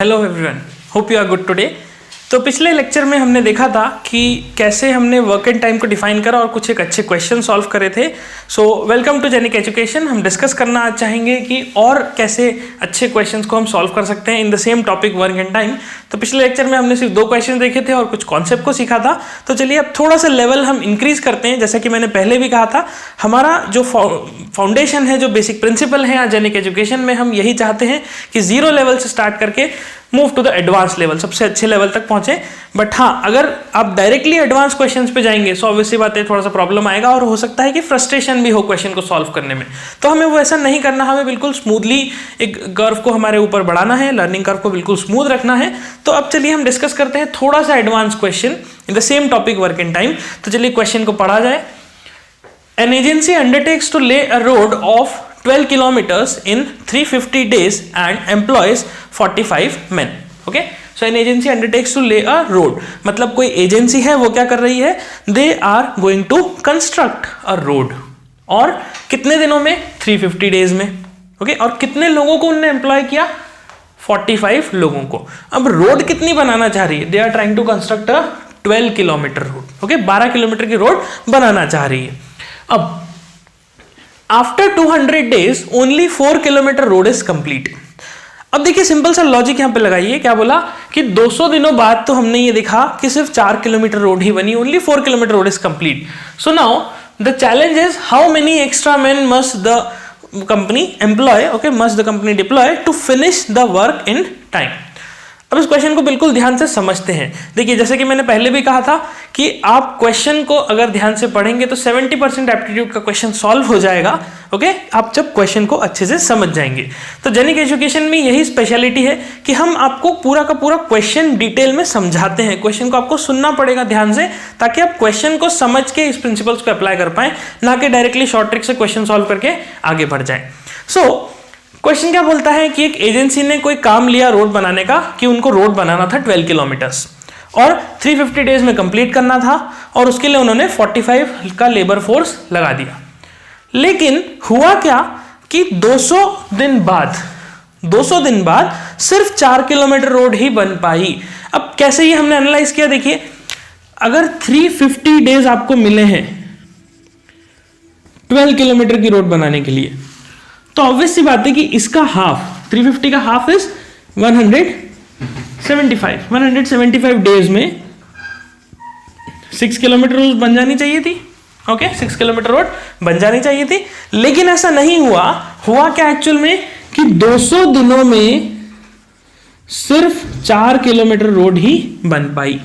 Hello everyone, hope you are good today. तो पिछले lecture में हमने देखा था कि कैसे हमने वर्क एंड टाइम को डिफाइन करा और कुछ एक अच्छे क्वेश्चन सॉल्व करे थे। So welcome to Genic education. हम डिस्कस करना आज चाहेंगे कि और कैसे अच्छे क्वेश्चंस को हम सॉल्व कर सकते हैं in the same topic work and time. तो पिछले लेक्चर में हमने सिर्फ 2 क्वेश्चन देखे थे और कुछ कॉन्सेप्ट को सीखा था। तो चलिए अब थोड़ा सा लेवल हम इंक्रीज करते हैं। जैसा कि मैंने पहले भी कहा था, हमारा जो फाउंडेशन है, जो बेसिक प्रिंसिपल है आज जेनिक एजुकेशन में, हम यही चाहते हैं कि 0 लेवल से स्टार्ट करके move to the advance level, सबसे अच्छे लेवल तक पहुंचे। बट हाँ, अगर आप डायरेक्टली एडवांस क्वेश्चंस पे जाएंगे सो ऑब्वियसली बात है, थोड़ा सा प्रॉब्लम आएगा और हो सकता है कि फ्रस्ट्रेशन भी हो क्वेश्चन को सॉल्व करने में। तो हमें वो ऐसा नहीं करना, हमें बिल्कुल स्मूथली एक कर्व को हमारे ऊपर बढ़ाना है, लर्निंग कर्व को बिल्कुल स्मूथ रखना है। तो अब चलिए हम डिस्कस करते हैं थोड़ा सा advance question in the same topic work in time. तो चलिए क्वेश्चन को पढ़ा जाए। एन एजेंसी अंडरटेक्स टू ले अ road of 12 kilometers in 350 days and employs 45 men. Okay, so an agency undertakes to lay a road. मतलब कोई agency है, वो क्या कर रही है? They are going to construct a road. और कितने दिनों में? 350 days में. Okay, और कितने लोगों को उन्होंने एम्प्लॉय किया? 45 लोगों को। अब रोड कितनी बनाना चाह रही है? They are trying to construct a 12 kilometer road. Okay, 12 kilometre की रोड बनाना चाह रही है। अब after 200 days only 4 kilometre road is complete. अब देखिए सिंपल सा लॉजिक यहां पे लगाइए। क्या बोला कि 200 दिनों बाद तो हमने ये देखा कि सिर्फ 4 किलोमीटर रोड ही बनी, only 4 kilometre road is complete. So now the challenge is how many extra man must the company employ, okay, must the company deploy to finish the work in time. अब इस question को बिल्कुल ध्यान से समझते हैं। देखिए जैसे कि मैंने पहले भी कहा था कि आप क्वेश्चन को अगर ध्यान से पढ़ेंगे तो 70% एप्टीट्यूड का क्वेश्चन सॉल्व हो जाएगा। ओके, आप जब क्वेश्चन को अच्छे से समझ जाएंगे। तो जेनिक एजुकेशन में यही स्पेशलिटी है कि हम आपको पूरा का पूरा क्वेश्चन डिटेल में समझाते हैं। क्वेश्चन को आपको सुनना पड़ेगा ध्यान से, ताकि आप क्वेश्चन को समझ के इस प्रिंसिपल्स को अप्लाई कर पाए, ना कि डायरेक्टली शॉर्ट ट्रिक से क्वेश्चन सॉल्व करके आगे बढ़ जाए। क्वेश्चन क्या बोलता है कि एक एजेंसी ने कोई काम लिया रोड बनाने का, कि उनको रोड बनाना था 12 किलोमीटर्स और 350 डेज में कंप्लीट करना था, और उसके लिए उन्होंने 45 का लेबर फोर्स लगा दिया। लेकिन हुआ क्या कि 200 दिन बाद सिर्फ 4 किलोमीटर रोड ही बन पाई। अब कैसे ये हमने एनालाइज किया? देखिए, अगर 350 डेज आपको मिले हैं 12 किलोमीटर की रोड बनाने के लिए, तो ऑब्वियस सी बात है कि इसका हाफ, 350 का हाफ इज 175 डेज में 6 किलोमीटर रोड बन जानी चाहिए थी। ओके, 6 किलोमीटर रोड बन जानी चाहिए थी, लेकिन ऐसा नहीं हुआ। हुआ क्या एक्चुअल में कि 200 दिनों में सिर्फ 4 किलोमीटर रोड ही बन पाई।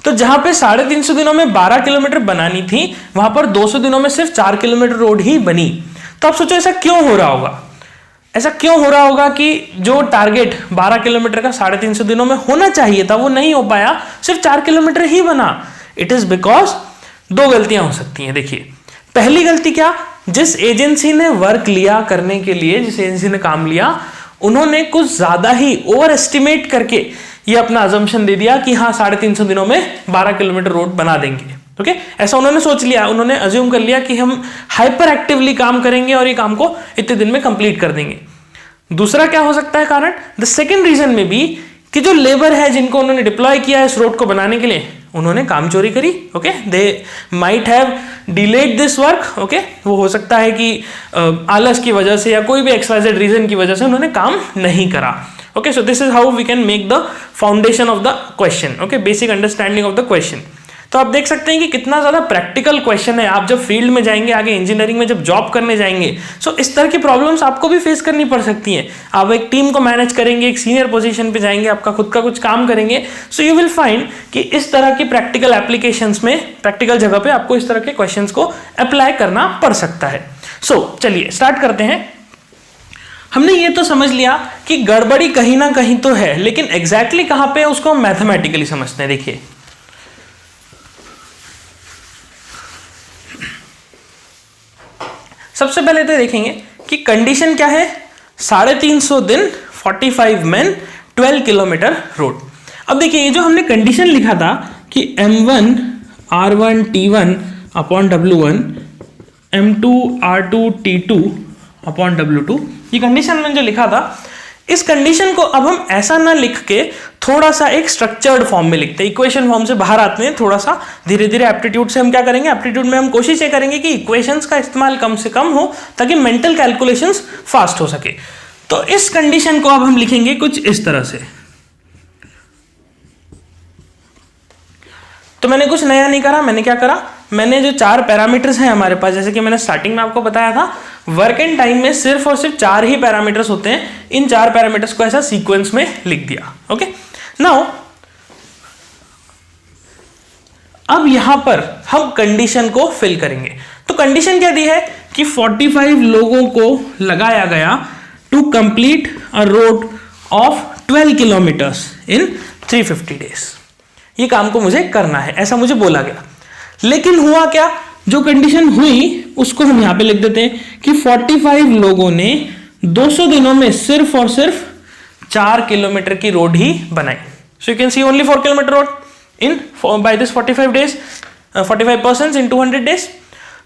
तो जहां पे 350 दिनों में 12 किलोमीटर बनानी थी, वहां पर 200 दिनों में सिर्फ 4 किलोमीटर रोड ही बनी। तो आप सोचो ऐसा क्यों हो रहा होगा? ऐसा क्यों हो रहा होगा कि जो टारगेट 12 किलोमीटर का 350 दिनों में होना चाहिए था वो नहीं हो पाया, सिर्फ 4 किलोमीटर ही बना? इट इज बिकॉज 2 गलतियां हो सकती हैं। देखिए, पहली गलती क्या? जिस एजेंसी ने वर्क लिया करने के लिए, जिस एजेंसी ने काम लिया, उन्होंने कुछ ज्यादा ही ओवर एस्टिमेट करके ये अपना अजम्पशन दे दिया कि हाँ 350 दिनों में 12 किलोमीटर रोड बना देंगे। ओके, ऐसा उन्होंने सोच लिया, उन्होंने अज्यूम कर लिया कि हम हाइपर एक्टिवली काम करेंगे और ये काम को इतने दिन में कंप्लीट कर देंगे। दूसरा क्या हो सकता है कारण? द सेकेंड रीजन में भी कि जो लेबर है जिनको उन्होंने डिप्लॉय किया इस रोड को बनाने के लिए, उन्होंने काम चोरी करी। Okay, they might have delayed this work. Okay, वो हो सकता है कि आलस की वजह से या कोई भी XYZ रीजन की वजह से उन्होंने काम नहीं करा। Okay, so this is how we can make the foundation of the question. Okay, basic understanding of the question. तो आप देख सकते हैं कि कितना ज्यादा प्रैक्टिकल क्वेश्चन है। आप जब फील्ड में जाएंगे, आगे इंजीनियरिंग में जब जॉब करने जाएंगे, सो इस तरह की प्रॉब्लम्स आपको भी फेस करनी पड़ सकती हैं। आप एक टीम को मैनेज करेंगे, एक सीनियर पोजीशन पे जाएंगे, आपका खुद का कुछ काम करेंगे, सो यू विल फाइंड कि इस तरह की प्रैक्टिकल एप्लीकेशंस में, प्रैक्टिकल जगह पे आपको इस तरह के क्वेश्चंस को अप्लाई करना पड़ सकता है। चलिए स्टार्ट करते हैं। हमने ये तो समझ लिया कि गड़बड़ी कहीं ना कहीं तो है, लेकिन एग्जैक्टली कहां पे उसको हम मैथमेटिकली समझते हैं। देखिए, सबसे पहले तो देखेंगे कि कंडीशन क्या है। 350 दिन 45 मैन 12 किलोमीटर रोड। अब देखिए, ये जो हमने कंडीशन लिखा था कि M1 R1 T1 upon W1 M2 R2 T2 upon W2, ये कंडीशन में जो लिखा था, इस कंडीशन को अब हम ऐसा ना लिख के थोड़ा सा एक स्ट्रक्चर्ड फॉर्म में लिखते हैं, इक्वेशन फॉर्म से बाहर आते हैं थोड़ा सा धीरे धीरे। एप्टीट्यूड से हम क्या करेंगे, एप्टीट्यूड में हम कोशिश ये करेंगे कि इक्वेशंस का इस्तेमाल कम से कम हो ताकि मेंटल कैलकुलेशंस फास्ट हो सके। तो इस कंडीशन को अब हम लिखेंगे कुछ इस तरह से। तो मैंने कुछ नया नहीं करा, मैंने क्या करा, मैंने जो 4 पैरामीटर्स हैं हमारे पास, जैसे कि मैंने स्टार्टिंग में आपको बताया था, वर्क एंड टाइम में सिर्फ और सिर्फ 4 ही पैरामीटर्स होते हैं, इन 4 पैरामीटर्स को ऐसा सीक्वेंस में लिख दिया। ओके, नाउ अब यहां पर हम कंडीशन को फिल करेंगे। तो कंडीशन क्या दी है कि 45 लोगों को लगाया गया to complete a road of 12 kilometres in 350 days. ये काम को मुझे करना है, ऐसा मुझे बोला गया। लेकिन हुआ क्या, जो कंडीशन हुई उसको हम यहां पे लिख देते हैं कि 45 लोगों ने 200 दिनों में सिर्फ और सिर्फ 4 किलोमीटर की रोड ही बनाई। सो you can see only 4 kilometre road in by this 45 days, 45 persons in 200 days.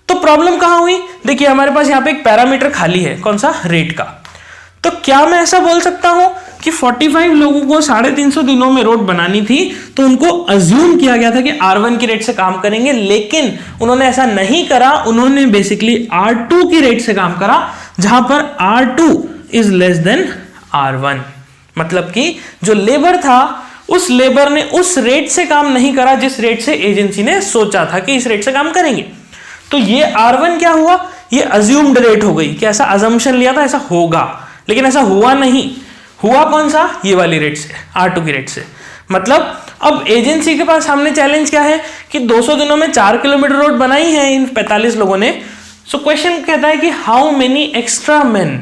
तो प्रॉब्लम कहां हुई, देखिए हमारे पास यहां पे एक पैरामीटर खाली है, कौन सा, रेट का। तो क्या मैं ऐसा बोल सकता हूं कि 45 लोगों को 350 दिनों में रोड बनानी थी, तो उनको अज्यूम किया गया था कि R1 की रेट से काम करेंगे, लेकिन उन्होंने ऐसा नहीं करा। उन्होंने बेसिकली R2 की रेट से काम करा, जहां पर R2 is less than R1। मतलब कि जो लेबर था उस लेबर ने उस रेट से काम नहीं करा जिस रेट से एजेंसी ने सोचा था कि इस रेट से काम करेंगे। तो ये R1 क्या हुआ, ये अज्यूम्ड रेट हो गई कि ऐसा अजम्पशन लिया था ऐसा होगा, लेकिन ऐसा हुआ नहीं। हुआ कौन सा, ये वाली रेट से, R2 की रेट से। मतलब अब एजेंसी के पास सामने चैलेंज क्या है कि 200 दिनों में 4 किलोमीटर रोड बनाई है इन 45 लोगों ने। सो क्वेश्चन कहता है कि how many extra man,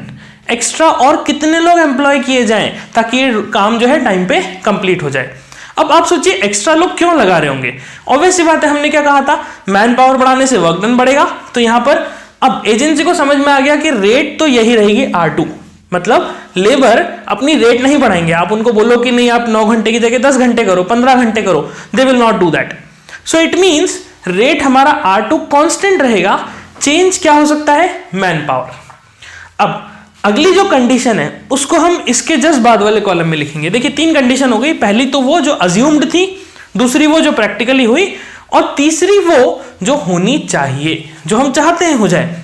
extra और कितने लोग एम्प्लॉय किए जाएं ताकि ये काम जो है टाइम पे कंप्लीट हो जाए। अब आप सोचिए एक्स्ट्रा लोग क्यों लगा रहे होंगे, ऑब्वियस सी बात है, हमने क्या कहा था, मैन पावर बढ़ाने से वर्क डन बढ़ेगा। तो यहां पर अब एजेंसी को समझ में आ गया कि रेट तो यही रहेगी R2, मतलब लेबर अपनी रेट नहीं बढ़ाएंगे। आप उनको बोलो कि नहीं आप 9 घंटे की जगह 10 घंटे करो, 15 घंटे करो, they will not do that. So it means rate हमारा R2 कांस्टेंट रहेगा, चेंज क्या हो सकता है, मैन पावर। अब अगली जो कंडीशन है उसको हम इसके जस्ट बाद वाले कॉलम में लिखेंगे। देखिए 3 कंडीशन हो गई, पहली तो वो जो अज्यूम्ड थी, दूसरी वो जो प्रैक्टिकली हुई, और तीसरी वो जो होनी चाहिए, जो हम चाहते हैं हो जाए।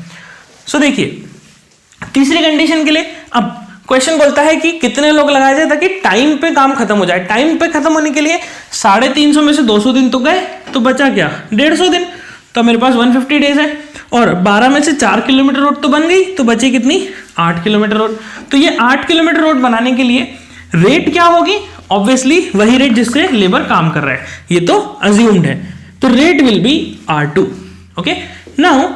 सो देखिए तीसरी कंडीशन के लिए अब क्वेश्चन बोलता है कि कितने लोग लगाए जाए ताकि टाइम पे काम खत्म हो जाए। टाइम पे खत्म होने के लिए 350 में से 200 दिन तो गए, तो बचा क्या, 150 दिन। तो मेरे पास 150 डेज है, और 12 में से 4 किलोमीटर रोड तो बन गई, तो बची कितनी, 8 किलोमीटर रोड। तो ये 8 किलोमीटर रोड बनाने के लिए रेट क्या होगी, ऑब्वियसली वही रेट जिससे लेबर काम कर रहा है, ये तो अज्यूम्ड है। तो rate will be R2। Okay, now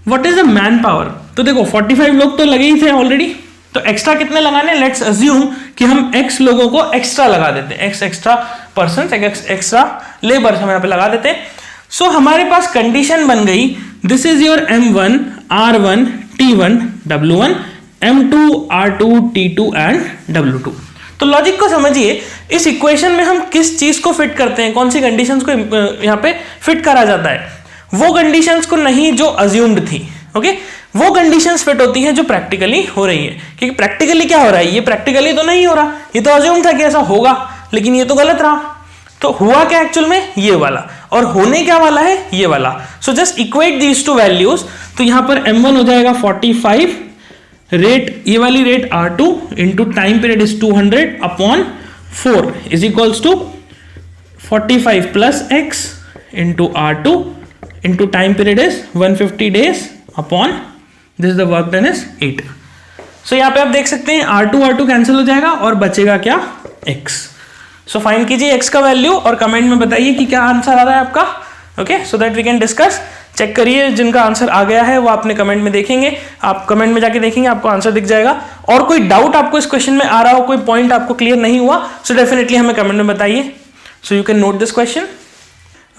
what is the man power. तो देखो 45 लोग तो लगे ही थे ऑलरेडी, तो एक्स्ट्रा कितने लगाने, लेट्स अज्यूम कि हम x लोगों को एक्स्ट्रा लगा देते हैं, x extra person, extra labour हम यहाँ पे लगा देते हैं। सो हमारे पास कंडीशन बन गई, this is your M1, R1, T1, W1, M2, R2, T2 and W2। तो लॉजिक को समझिए, इस इक्वेशन में हम किस चीज को फिट करते हैं, कौन सी कंडीशंस को यहाँ पे फिट करा जाता है, वो कंडीशंस को नहीं जो अज्यूम्ड थी। ओके, वो कंडीशंस फिट होती हैं जो प्रैक्टिकली हो रही है, क्योंकि प्रैक्टिकली क्या हो रहा है, ये प्रैक्टिकली तो नहीं हो रहा, ये तो अज्यूम था कि ऐसा होगा, लेकिन ये तो गलत रहा। तो हुआ क्या एक्चुअल में, ये वाला, और होने क्या वाला है, ये वाला। So just equate these two values. तो यहां पर M1 हो जाएगा 45, रेट ये वाली rate R2 into time period is 200 upon 4 is equals to 45 plus x into R2 into time period is 150 days upon this the work done is 8। So यहां पे आप देख सकते हैं R2 कैंसिल हो जाएगा और बचेगा क्या, x। सो फाइंड कीजिए x का वैल्यू और कमेंट में बताइए कि क्या आंसर आ रहा है आपका। Okay, so that we can discuss. Check करिए, जिनका आंसर आ गया है वो आपने कमेंट में देखेंगे, आप कमेंट में जाके देखेंगे, आपको आंसर दिख जाएगा। और कोई डाउट आपको इस क्वेश्चन में आ रहा हो, कोई पॉइंट आपको क्लियर नहीं हुआ, सो डेफिनेटली हमें कमेंट में बताइए, सो you can note this question.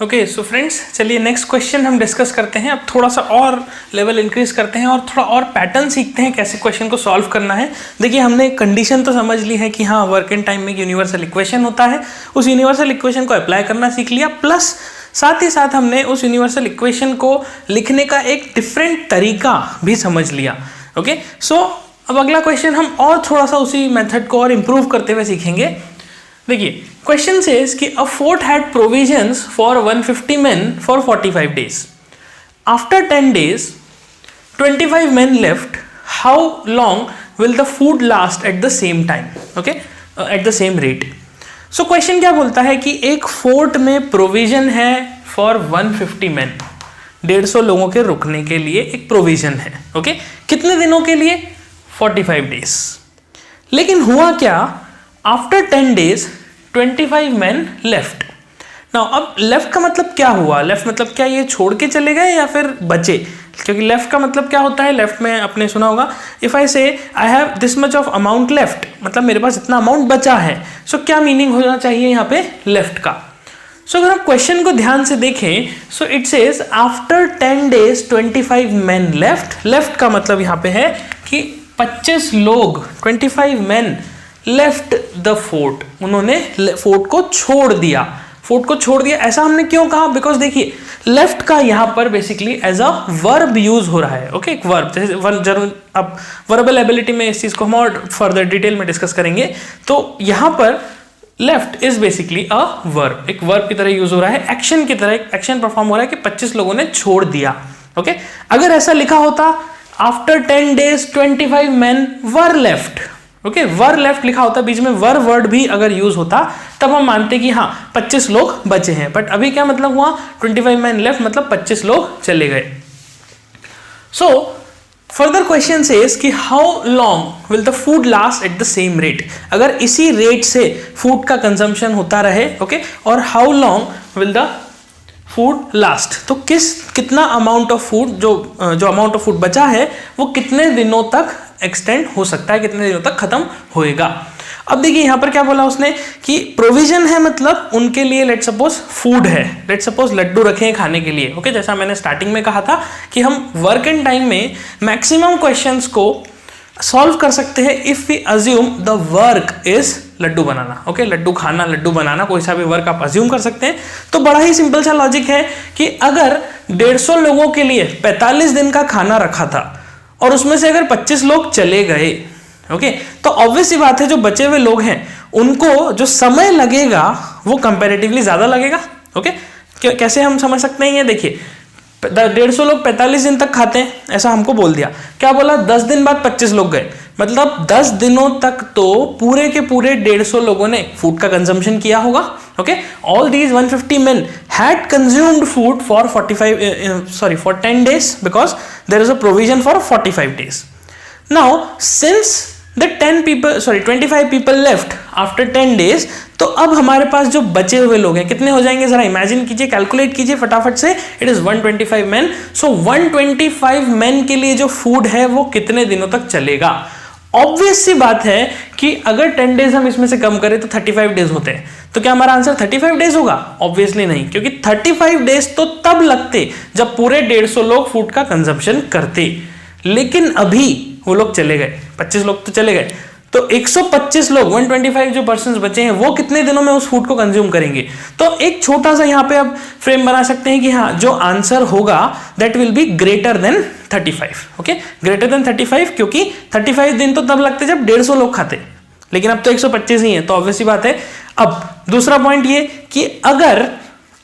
Okay, so friends चलिए नेक्स्ट क्वेश्चन हम डिस्कस करते हैं। अब थोड़ा सा और लेवल इंक्रीज करते हैं और थोड़ा और पैटर्न सीखते हैं कैसे क्वेश्चन को सॉल्व करना है। देखिए हमने कंडीशन तो समझ ली है कि हाँ वर्क एंड टाइम में एक यूनिवर्सल इक्वेशन होता है, उस यूनिवर्सल इक्वेशन को अप्लाई करना सीख लिया, प्लस साथ ही साथ हमने उस यूनिवर्सल इक्वेशन को लिखने का एक डिफरेंट तरीका भी समझ लिया। ओके, सो अब अगला क्वेश्चन हम और थोड़ा सा उसी मेथड को और इम्प्रूव करते हुए सीखेंगे। देखिए क्वेश्चन सेज कि अ fort had provisions for 150 main for 45 days. After 10 days 25 men left. How long will the food last at the same time? Okay, at the same rate. So question क्या बोलता है कि एक फोर्ट में provision है for 150 men, 150 लोगों के रुकने के लिए एक प्रोविजन है। ओके, कितने दिनों के लिए? 45 days। लेकिन हुआ क्या? After 10 days 25 men left। Now अब लेफ्ट का मतलब क्या हुआ? लेफ्ट मतलब क्या ये छोड़ के चले गए या फिर बचे? क्योंकि लेफ्ट का मतलब क्या होता है? लेफ्ट में आपने सुना होगा, इफ आई से I have this much of amount left, मतलब मेरे पास इतना अमाउंट बचा है। सो क्या मीनिंग होना चाहिए यहाँ पे लेफ्ट का? सो अगर आप क्वेश्चन को ध्यान से देखें, so it says after 10 days 25 men left. Left का मतलब यहाँ पे है कि 25 लोग, 25 men लेफ्ट द फोर्ट, उन्होंने फोर्ट को छोड़ दिया। फोर्ट को छोड़ दिया ऐसा हमने क्यों कहा? बिकॉज देखिए लेफ्ट का यहाँ पर basically as a verb use हो रहा है। ओके, एक वर्ब, जैसे अब वर्बल एबिलिटी में इस चीज को हम और फर्दर डिटेल में डिस्कस करेंगे। तो यहाँ पर left is basically a verb, एक वर्ब की तरह यूज हो रहा है, एक्शन की तरह, एक एक्शन परफॉर्म हो रहा है कि 25 लोगों ने छोड़ दिया। ओके, अगर ऐसा लिखा होता आफ्टर 10 days 25 men वर लेफ्ट, ओके, वर लेफ्ट लिखा होता, बीच में वर वर्ड भी अगर यूज होता तब हम मानते कि हाँ 25 लोग बचे हैं। बट अभी क्या मतलब हुआ? 25 men लेफ्ट मतलब 25 लोग चले गए। सो फर्दर क्वेश्चन सेज कि how long will the food last at the same rate. अगर इसी रेट से फूड का कंजम्पशन होता रहे, ओके, और how long will the food last, तो कितना अमाउंट ऑफ फूड, जो अमाउंट ऑफ फूड बचा है वो कितने दिनों तक एक्सटेंड हो सकता है, कितने दिनों तक खत्म होएगा। अब देखिए यहाँ पर क्या बोला उसने कि प्रोविजन है, मतलब उनके लिए लेट सपोज फूड है, लेट सपोज लड्डू रखे हैं खाने के लिए। ओके, जैसा मैंने स्टार्टिंग में कहा था कि हम वर्क एंड टाइम में मैक्सिमम क्वेश्चंस को सॉल्व कर सकते हैं if we assume the work is laddoo बनाना। ओके, लड्डू खाना, लड्डू बनाना, कोई सा भी वर्क आप अज्यूम कर सकते हैं। तो बड़ा ही सिंपल सा लॉजिक है कि अगर 150 लोगों के लिए 45 दिन का खाना रखा था और उसमें से अगर 25 लोग चले गए, ओके, तो ऑब्वियस सी बात है जो बचे हुए लोग हैं उनको जो समय लगेगा वो कंपैरेटिवली ज्यादा लगेगा। ओके, कैसे हम समझ सकते हैं? ये देखिए 150 लोग 45 दिन तक खाते हैं, ऐसा हमको बोल दिया। क्या बोला? 10 दिन बाद 25 लोग गए, मतलब 10 दिनों तक तो पूरे के पूरे 150 लोगों ने फूड का कंजम्पशन किया होगा। Okay, all these 150 men had consumed food for 10 days because there is a provision for 45 days. Now since the 25 people left after 10 days, तो अब हमारे पास जो बचे हुए लोग हैं कितने हो जाएंगे? जरा इमेजिन कीजिए, कैलकुलेट कीजिए फटाफट से। It is 125 men। So 125 men के लिए जो फूड है वो कितने दिनों तक चलेगा? ऑब्वियस सी बात है कि अगर 10 days हम इसमें से कम करें तो 35 days होते हैं। तो क्या हमारा आंसर 35 days होगा? ऑब्वियसली नहीं, क्योंकि 35 days तो तब लगते जब पूरे 150 लोग फूड का कंजम्पशन करते। लेकिन अभी वो लोग चले गए, 25 लोग तो चले गए, तो 125 लोग, 125 जो पर्सन्स बचे हैं वो कितने दिनों में उस फूड को कंज्यूम करेंगे? तो एक छोटा सा यहाँ पे आप फ्रेम बना सकते हैं कि हाँ जो आंसर होगा that will be greater than 35। Okay, greater than 35, क्योंकि 35 दिन तो तब लगते जब 150 लोग खाते, लेकिन अब तो 125 ही है, तो ऑब्वियस सी बात है। अब दूसरा पॉइंट ये कि अगर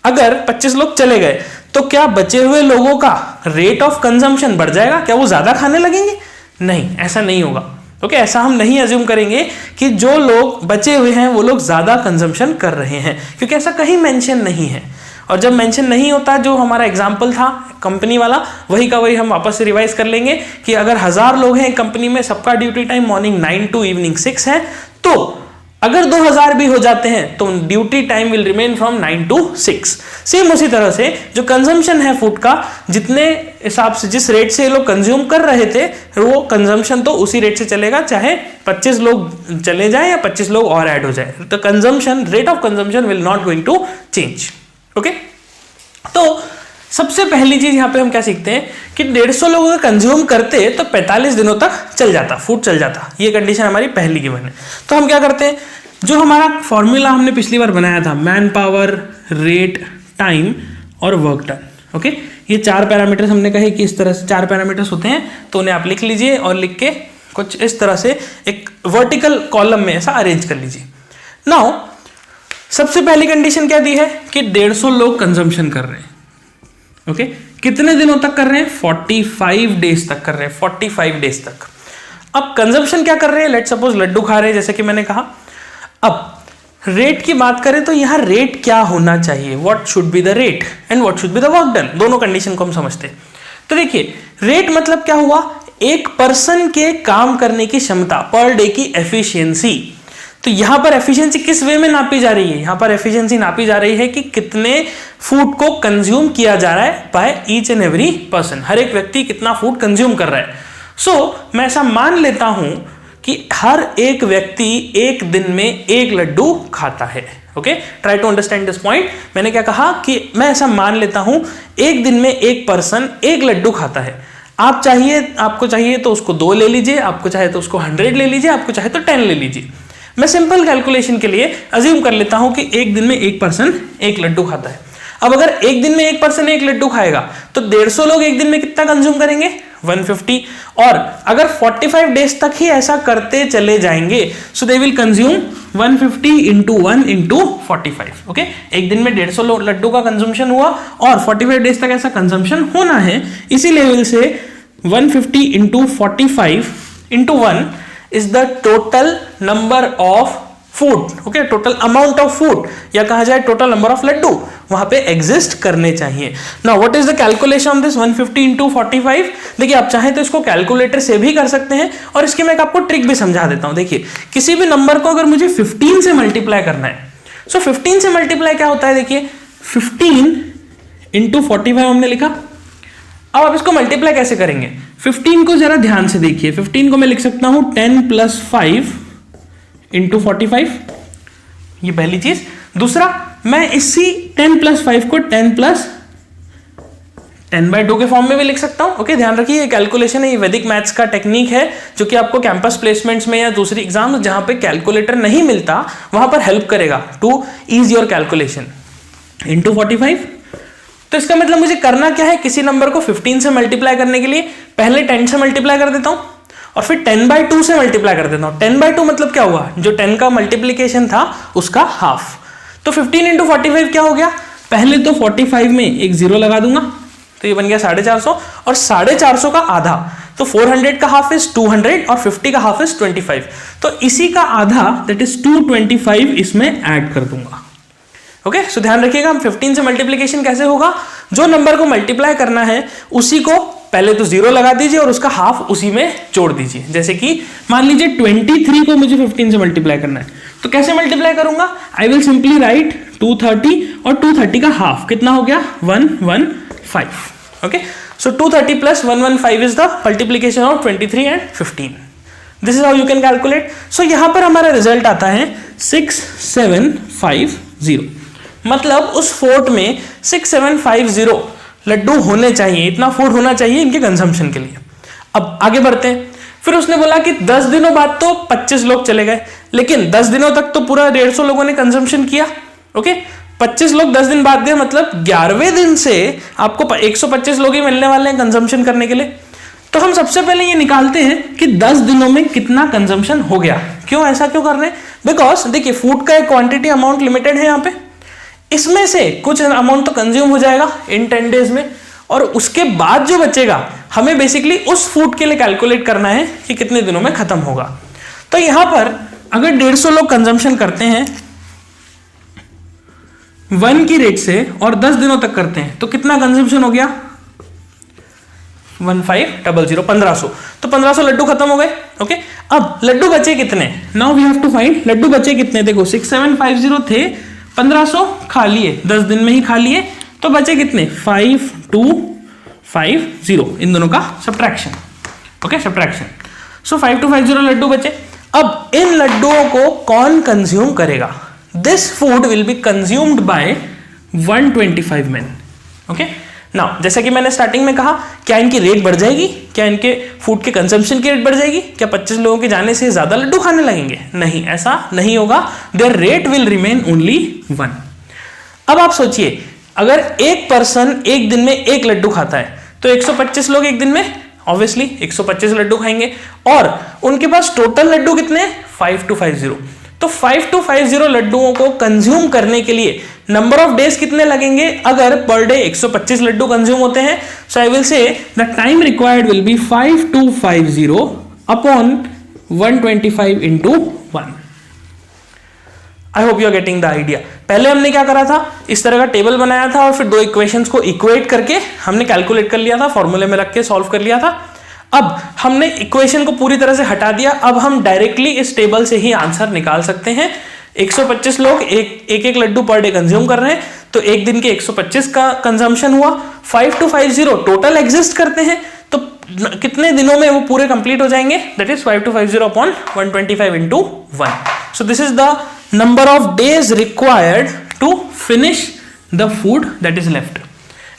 25 लोग चले गए तो क्या बचे हुए लोगों का रेट ऑफ कंजम्पशन बढ़ जाएगा? क्या वो ज्यादा खाने लगेंगे? नहीं, ऐसा नहीं होगा। ओके, ऐसा हम नहीं अज्यूम करेंगे कि जो लोग बचे हुए हैं वो लोग ज्यादा कंजम्पशन कर रहे हैं, क्योंकि ऐसा कहीं मेंशन नहीं है। और जब मेंशन नहीं होता, जो हमारा एग्जांपल था कंपनी वाला, वही का वही हम वापस से रिवाइज कर लेंगे कि अगर 1000 लोग हैं कंपनी में, सबका duty time morning 9 to evening 6 है, तो अगर 2000 भी हो जाते हैं तो duty time will remain from 9 to 6। Same उसी तरह से जो कंजम्पशन है फूड का, जितने हिसाब से, जिस रेट से ये लोग कंज्यूम कर रहे थे, वो कंजम्पशन तो उसी रेट से चलेगा, चाहे 25 लोग चले जाए या 25 लोग और ऐड हो जाए। तो consumption, rate of consumption will not going to change. Okay, तो सबसे पहली चीज यहां पे हम क्या सीखते हैं कि 150 लोगों का कंज्यूम करते तो 45 दिनों तक चल जाता, फूड चल जाता। ये कंडीशन हमारी पहली गिवन है। तो हम क्या करते हैं, जो हमारा फॉर्मूला हमने पिछली बार बनाया था, मैन पावर, रेट, टाइम और वर्क डन। ओके, ये 4 पैरामीटर्स हमने कहे कि इस तरह से 4 पैरामीटर्स होते हैं, तो उन्हें आप लिख लीजिए और लिख के कुछ इस तरह से एक वर्टिकल कॉलम में ऐसा अरेंज कर लीजिए। नाउ सबसे पहली कंडीशन क्या दी है कि 150 लोग कंजम्पशन कर रहे हैं। ओके, कितने दिनों तक कर रहे हैं? 45 डेज तक कर रहे हैं, 45 डेज तक। अब कंजम्पशन क्या कर रहे हैं? लेट सपोज लड्डू खा रहे हैं, जैसे कि मैंने कहा। अब रेट की बात करें तो यहां रेट क्या होना चाहिए? What should be the rate and what should be the work done, दोनों कंडीशन को हम समझते हैं। तो देखिए, रेट मतलब क्या हुआ? एक पर्सन के काम करने की क्षमता, पर डे की एफिशिएंसी। तो यहां पर एफिशिएंसी किस वे में नापी जा रही है? यहां पर एफिशिएंसी नापी जा रही है कि कितने फूड को कंज्यूम किया जा रहा है by each and every person, हर एक व्यक्ति कितना फूड कंज्यूम कर रहा है। सो मैं ऐसा मान लेता हूं कि हर एक व्यक्ति एक दिन में एक लड्डू खाता है। Okay, try to understand this point. मैंने क्या कहा कि मैं ऐसा मान लेता हूं एक दिन में एक पर्सन एक लड्डू खाता है। आपको चाहिए तो उसको 2 ले लीजिए, आपको चाहे तो उसको 100 ले लीजिए, आपको चाहे तो 10 ले लीजिए। मैं सिंपल कैलकुलेशन के लिए अज्यूम कर लेता हूं कि एक दिन में एक पर्सन एक लड्डू खाता है। अब अगर एक दिन में एक पर्सन एक लड्डू खाएगा तो 150 लोग एक दिन में कितना कंज्यूम करेंगे? 150। और अगर 45 डेज तक ही ऐसा करते चले जाएंगे so they will consume 150 into 1 into 45। Okay, एक दिन में 150 लड्डू का कंज्यूमशन हुआ और 45 डेज तक ऐसा कंज्यूमशन होना है। इसी लेवल से 150 into 45 into 1 is the total number of food. Okay, total amount of food, या कहा जाए टोटल नंबर ऑफ लड्डू वहां पे एग्जिस्ट करने चाहिए। Now what is the calculation of this 150 into 45? देखिए, आप चाहें तो इसको कैलकुलेटर से भी कर सकते हैं और इसकी मैं आपको ट्रिक भी समझा देता हूं। देखिए, किसी भी नंबर को अगर मुझे 15 से मल्टीप्लाई करना है, सो 15 से मल्टीप्लाई क्या होता है? देखिए, 15 इंटू 45 हमने लिखा। अब आप इसको मल्टीप्लाई कैसे करेंगे? 15 को जरा ध्यान से देखिए। 15 को मैं लिख सकता हूं 10 प्लस 5 इंटू 45, ये पहली चीज। दूसरा, मैं इसी 10 प्लस 5 को 10 प्लस 10/2 के फॉर्म में भी लिख सकता हूं। ओके, ध्यान रखिए, ये कैलकुलेशन है, ये वैदिक मैथ्स का टेक्निक है जो कि आपको कैंपस प्लेसमेंट्स में या दूसरी एग्जाम जहां पे कैलकुलेटर नहीं मिलता वहां पर हेल्प करेगा to ease your calculation. Into 45, तो इसका मतलब मुझे करना क्या है? किसी नंबर को 15 से मल्टीप्लाई करने के लिए पहले 10 से मल्टीप्लाई कर देता हूं और फिर 10/2 से मल्टीप्लाई कर देता हूं। 10/2 मतलब क्या हुआ? जो 10 का मल्टीप्लीकेशन था उसका हाफ। तो 15 इंटू 45 क्या हो गया? पहले तो 45 में एक 0 लगा दूंगा तो ये बन गया 450, और 450 का आधा, तो 400 का हाफ इज 200 और 50 का हाफ इज 25। तो इसी का आधा दैट इज 225 इसमें ऐड कर दूंगा। ओके, सो ध्यान रखिएगा, हम 15 से मल्टीप्लीकेशन कैसे होगा? जो नंबर को मल्टीप्लाई करना है उसी को पहले तो 0 लगा दीजिए और उसका हाफ उसी में जोड़ दीजिए। जैसे कि मान लीजिए 23 को मुझे 15 से मल्टीप्लाई करना है, तो कैसे मल्टीप्लाई करूंगा? आई विल सिंपली राइट 230 और 230 का हाफ कितना हो गया? 115। Okay, so 230 plus 115 is the multiplication of 23 and 15। This is how you can calculate. So यहां पर हमारा रिजल्ट आता है 6750। मतलब उस फोर्ट में 6750 लड्डू होने चाहिए, इतना फूड होना चाहिए इनके कंजम्पशन के लिए। अब आगे बढ़ते हैं। फिर उसने बोला कि 10 दिनों बाद तो 25 लोग चले गए, लेकिन 10 दिनों तक तो पूरा 150 लोगों ने कंजम्पशन किया। ओके, 25 लोग 10 दिन बाद गए, मतलब 11वें दिन से आपको 125 लोग ही मिलने वाले हैं कंजम्पशन करने के लिए। तो हम सबसे पहले ये निकालते हैं कि 10 दिनों में कितना कंजम्पशन हो गया। क्यों ऐसा क्यों कर रहे हैं? बिकॉज देखिए, फूड का एक क्वांटिटी अमाउंट लिमिटेड है यहाँ पे, इसमें से कुछ अमाउंट तो कंज्यूम हो जाएगा इन 10 डेज में, और उसके बाद जो बचेगा हमें बेसिकली उस फूड के लिए कैलकुलेट करना है कि कितने दिनों में खत्म होगा। तो यहां पर अगर 150 लोग कंजम्पशन करते हैं 1 की रेट से और 10 दिनों तक करते हैं तो कितना कंजम्पशन हो गया? 1500, 1500। तो 1500 लड्डू खत्म हो गए। ओके, अब लड्डू बचे कितने? Now we have to find laddoo बचे कितने। देखो 6750 थे, 1500 खा लिए, 10 दिन में ही खा लिए, तो बचे कितने? 5250, इन दोनों का सब्ट्रैक्शन। Okay, subtraction. सो 5250 लड्डू बचे। अब इन लड्डुओं को कौन कंज्यूम करेगा? This food will be consumed by 125 men। Okay, now जैसा कि मैंने स्टार्टिंग में कहा, क्या इनकी रेट बढ़ जाएगी? क्या इनके फूड के कंजम्पशन की रेट बढ़ जाएगी? क्या 25 लोगों के जाने से ज्यादा लड्डू खाने लगेंगे? नहीं, ऐसा नहीं होगा। There rate will remain only 1। अब आप सोचिए, अगर एक पर्सन एक दिन में एक लड्डू खाता है तो 125 लोग एक दिन में ऑब्वियसली 125 लड्डू खाएंगे, और उनके पास टोटल लड्डू कितने, 5250। तो 5250 लड्डुओं को कंज्यूम करने के लिए नंबर ऑफ डेज कितने लगेंगे, अगर पर डे 125 लड्डू कंज्यूम होते हैं, so I will say the time required will be 5250 upon 125 into 1। I hope you are getting the idea. पहले हमने क्या करा था, इस तरह का टेबल बनाया था और फिर दो इक्वेशंस को इक्वेट करके हमने कैलकुलेट कर लिया था, फॉर्मूले में रख के सॉल्व कर लिया था। अब हमने इक्वेशन को पूरी तरह से हटा दिया, अब हम डायरेक्टली इस टेबल से ही आंसर निकाल सकते हैं। 125 लोग एक लड्डू पर डे कंज्यूम कर रहे हैं, तो एक दिन के 125 का कंजम्पशन हुआ। 5250 टोटल एग्जिस्ट करते हैं, तो कितने दिनों में वो पूरे कंप्लीट हो जाएंगे, that is 5250 upon 125 into 1। So this is the number of days required to finish the food that is left.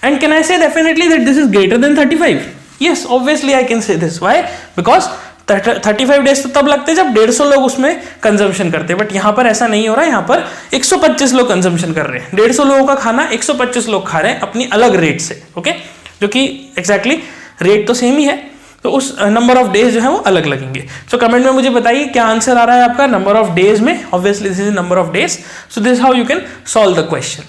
And can I say definitely that this is greater than 35? Yes, obviously I can say this. Why? Because 35 days तो तब लगते जब 150 लोग उसमें consumption करते हैं, but यहाँ पर ऐसा नहीं हो रहा है। यहाँ पर 125 लोग कंजम्पशन कर रहे हैं, 150 लोगों का खाना 125 लोग खा रहे हैं अपनी अलग रेट से, ओके, जो कि एग्जैक्टली रेट तो सेम ही है, तो उस नंबर ऑफ डेज जो है वो अलग लगेंगे। सो कमेंट में मुझे बताइए क्या आंसर आ रहा है आपका नंबर ऑफ डेज में। Obviously this is number of days, so this how you can solve the question.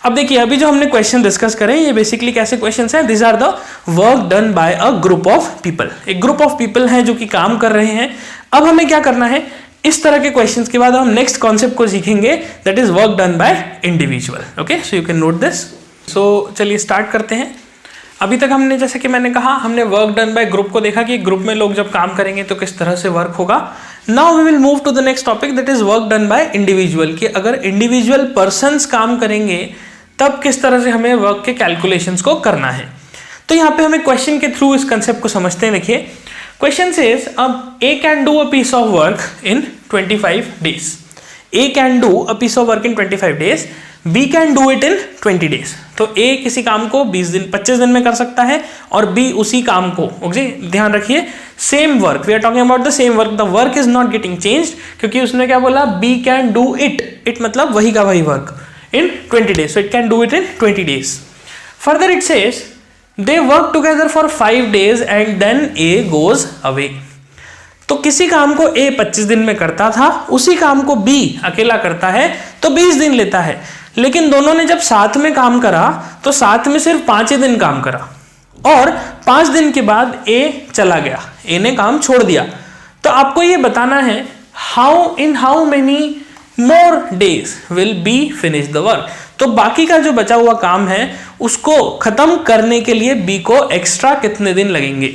अब देखिए, अभी जो हमने क्वेश्चन डिस्कस करें ये बेसिकली कैसे क्वेश्चंस हैं, this are the work done by a group of people. एक ग्रुप ऑफ पीपल हैं जो कि काम कर रहे हैं। अब हमें क्या करना है, इस तरह के क्वेश्चंस के बाद हम नेक्स्ट कॉन्सेप्ट को सीखेंगे, that is work done by individual. Okay, so you can note this. So चलिए स्टार्ट करते हैं। अभी तक हमने, जैसे कि मैंने कहा, हमने वर्क डन बाय ग्रुप को देखा कि ग्रुप में लोग जब काम करेंगे तो किस तरह से वर्क होगा। Now we will move to the next topic, that is work done by individual, कि अगर इंडिविजुअल पर्सन्स काम करेंगे तब किस तरह से हमें वर्क के कैलकुलेशंस को करना है। तो यहाँ पे हमें क्वेश्चन के थ्रू इस कंसेप्ट को समझते हैं। देखिए, क्वेश्चन सेज अब A can do a piece of work in 25 days. A can do a piece of work in 25 days, B can do it in 20 days. तो ए किसी काम को 25 दिन में कर सकता है और बी उसी काम को, ओके, ध्यान रखिए, same work, we are talking about the same work, the work is not getting changed, क्योंकि उसने क्या बोला, बी कैन डू इट मतलब वही का वही work in 20 days, so it can do it in 20 days. Further it says they work together for 5 days and then A goes away. तो किसी काम को A 25 दिन में करता था, उसी काम को B अकेला करता है तो 20 दिन लेता है। लेकिन दोनों ने जब साथ में काम करा तो साथ में सिर्फ 5 दिन काम करा, और 5 दिन के बाद A चला गया, A ने काम छोड़ दिया। तो आपको ये बताना है how many more days will be finish the work. तो बाकी का जो बचा हुआ काम है उसको खत्म करने के लिए बी को एक्स्ट्रा कितने दिन लगेंगे।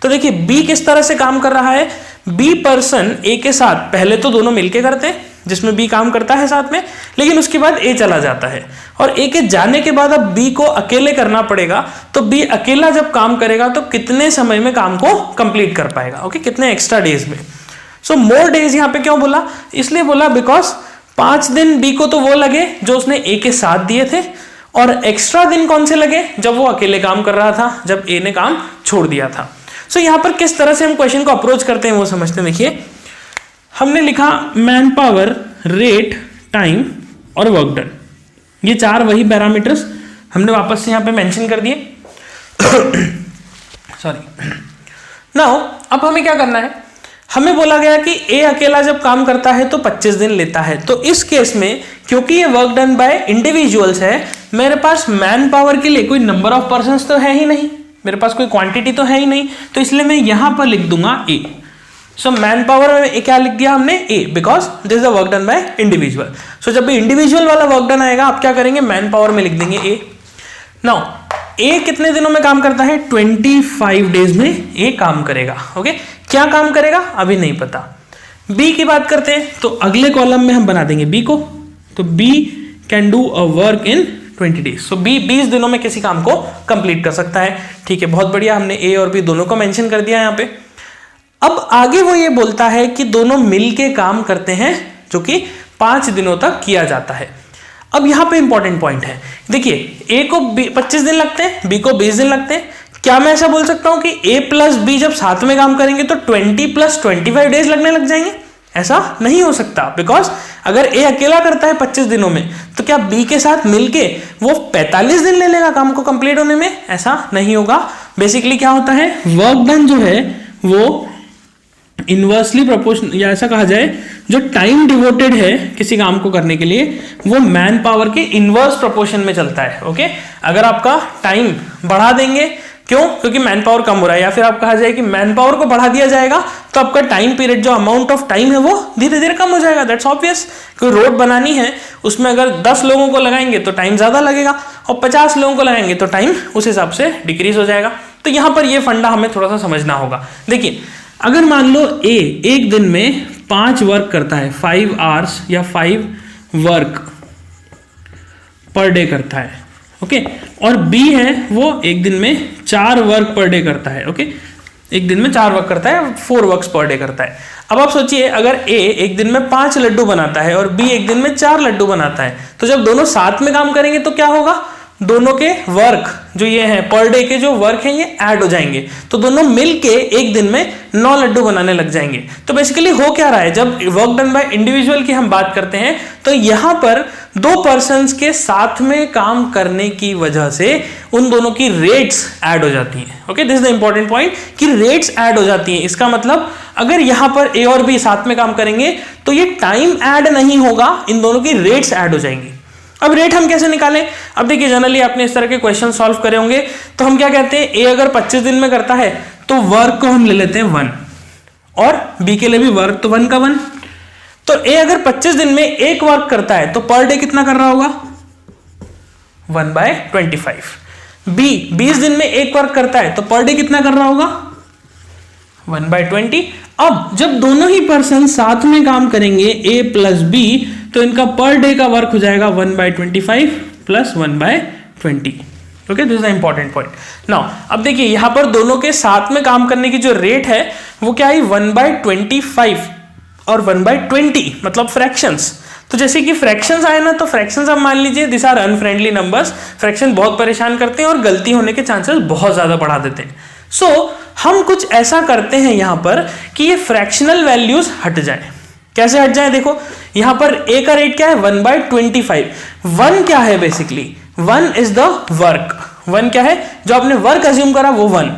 तो देखिए, बी किस तरह से काम कर रहा है, बी पर्सन ए के साथ पहले तो दोनों मिलके करते हैं, जिसमें बी काम करता है साथ में, लेकिन उसके बाद ए चला जाता है, और ए के जाने के बाद अब बी को अकेले करना पड़ेगा। तो बी अकेला जब काम करेगा तो कितने समय में काम को कंप्लीट कर पाएगा, ओके, कितने एक्स्ट्रा डेज में। सो मोर डेज यहाँ पे क्यों बोला, इसलिए बोला बिकॉज 5 दिन बी को तो वो लगे जो उसने ए के साथ दिए थे, और एक्स्ट्रा दिन कौन से लगे, जब वो अकेले काम कर रहा था, जब ए ने काम छोड़ दिया था। सो यहाँ पर किस तरह से हम क्वेश्चन को अप्रोच करते हैं वो समझते हैं। देखिए, हमने लिखा मैन पावर, रेट, टाइम और वर्क डन, ये 4 वही पैरामीटर्स हमने वापस से यहाँ पे मेंशन कर दिए। सॉरी। नाउ अब हमें क्या करना है, हमें बोला गया कि ए अकेला जब काम करता है तो 25 दिन लेता है। तो इस केस में क्योंकि ये वर्क डन बाय इंडिविजुअल्स है, मेरे पास मैन पावर के लिए कोई नंबर ऑफ पर्सन्स तो है ही नहीं, मेरे पास कोई क्वांटिटी तो है ही नहीं, तो इसलिए मैं यहां पर लिख दूंगा ए। सो मैन पावर में क्या लिख दिया हमने, A, because this is the work done by individual. So जब भी इंडिविजुअल वाला वर्क डन आएगा आप क्या करेंगे, मैन पावर में लिख देंगे ए। नाउ ए कितने दिनों में काम करता है, 25 डेज में ए काम करेगा, ओके। क्या काम करेगा अभी नहीं पता। बी की बात करते हैं तो अगले कॉलम में हम बना देंगे बी को, तो B can do a work in 20 days. So B 20 दिनों में किसी काम को कंप्लीट कर सकता है, ठीक है, बहुत बढ़िया, हमने ए और बी दोनों को मेंशन कर दिया यहाँ पे। अब आगे वो ये बोलता है कि दोनों मिलके काम करते हैं, जो कि 5 दिनों तक किया जाता है। अब यहाँ पे इंपॉर्टेंट पॉइंट है, देखिए, ए को 25 दिन लगते हैं, बी को 20 दिन लगते हैं। क्या मैं ऐसा बोल सकता हूं कि ए प्लस बी जब साथ में काम करेंगे तो 20 + 25 डेज लगने लग जाएंगे? ऐसा नहीं हो सकता, बिकॉज अगर ए अकेला करता है 25 दिनों में, तो क्या बी के साथ मिलके वो 45 दिन ले लेगा काम को कंप्लीट होने में? ऐसा नहीं होगा। बेसिकली क्या होता है, वर्क डन जो है वो इनवर्सली प्रोपोर्शनल, या ऐसा कहा जाए जो टाइम डिवोटेड है किसी काम को करने के लिए वो मैन पावर के इनवर्स प्रोपोर्शन में चलता है। ओके, अगर आपका टाइम बढ़ा देंगे, क्यों? क्योंकि मैन पावर कम हो रहा है, या फिर आप कहा जाए कि मैन पावर को बढ़ा दिया जाएगा तो आपका टाइम पीरियड, जो अमाउंट ऑफ टाइम है वो धीरे धीरे कम हो जाएगा। That's obvious. कोई रोड बनानी है, उसमें अगर 10 लोगों को लगाएंगे तो टाइम ज्यादा लगेगा, और 50 लोगों को लगाएंगे तो टाइम उस हिसाब से डिक्रीज हो जाएगा। तो यहां पर ये फंडा हमें थोड़ा सा समझना होगा। देखिए, अगर मान लो ए एक दिन में 5 वर्क करता है, 5 आवर्स या 5 वर्क पर डे करता है, ओके, और बी है वो एक दिन में 4 वर्क पर डे करता है, ओके, एक दिन में 4 वर्क करता है, 4 वर्क्स पर डे करता है। अब आप सोचिए, अगर ए एक दिन में 5 लड्डू बनाता है और बी एक दिन में 4 लड्डू बनाता है, तो जब दोनों साथ में काम करेंगे तो क्या होगा, दोनों के वर्क जो ये हैं पर डे के जो वर्क हैं ये ऐड हो जाएंगे, तो दोनों मिलके एक दिन में 9 लड्डू बनाने लग जाएंगे। तो बेसिकली हो क्या रहा है, जब वर्क डन बाय इंडिविजुअल की हम बात करते हैं तो यहां पर 2 पर्सन्स के साथ में काम करने की वजह से उन दोनों की रेट्स ऐड हो जाती हैं। Okay, this is the important point कि रेट्स ऐड हो जाती हैं। इसका मतलब अगर यहां पर ए और बी साथ में काम करेंगे तो ये टाइम ऐड नहीं होगा, इन दोनों की रेट्स ऐड हो जाएंगी। अब रेट हम कैसे निकालें? अब देखिए, जनरली आपने इस तरह के क्वेश्चन सॉल्व करे होंगे, तो हम क्या कहते हैं, ए अगर 25 दिन में करता है तो वर्क को हम ले लेते हैं 1, और बी के लिए भी वर्क तो 1 का 1। तो ए अगर 25 दिन में एक वर्क करता है तो पर डे कितना कर रहा होगा, 1/25। बी 20 दिन में एक वर्क करता है तो पर डे कितना कर रहा होगा, 1/20। अब जब दोनों ही पर्सन साथ में काम करेंगे ए प्लस बी, तो इनका पर डे का वर्क हो जाएगा 1/25 plus 1/20। Okay, this is the important point. Now अब देखिए, यहां पर दोनों के साथ में काम करने की जो रेट है वो क्या है, 1/25 और 1/20, मतलब फ्रैक्शंस। तो जैसे कि फ्रैक्शंस आए ना, तो फ्रैक्शंस आप मान लीजिए this are unfriendly numbers. Fraction बहुत परेशान करते हैं और गलती होने के चांसेस बहुत ज्यादा बढ़ा देते हैं। सो हम कुछ ऐसा करते हैं यहां पर कि ये फ्रैक्शनल वैल्यूज हट जाए। कैसे हट जाए? देखो, यहां पर ए का रेट क्या है, 1/25। 1 क्या है? Basically 1 is the work. 1 क्या है? जो आपने वर्क अज्यूम करा वो 1।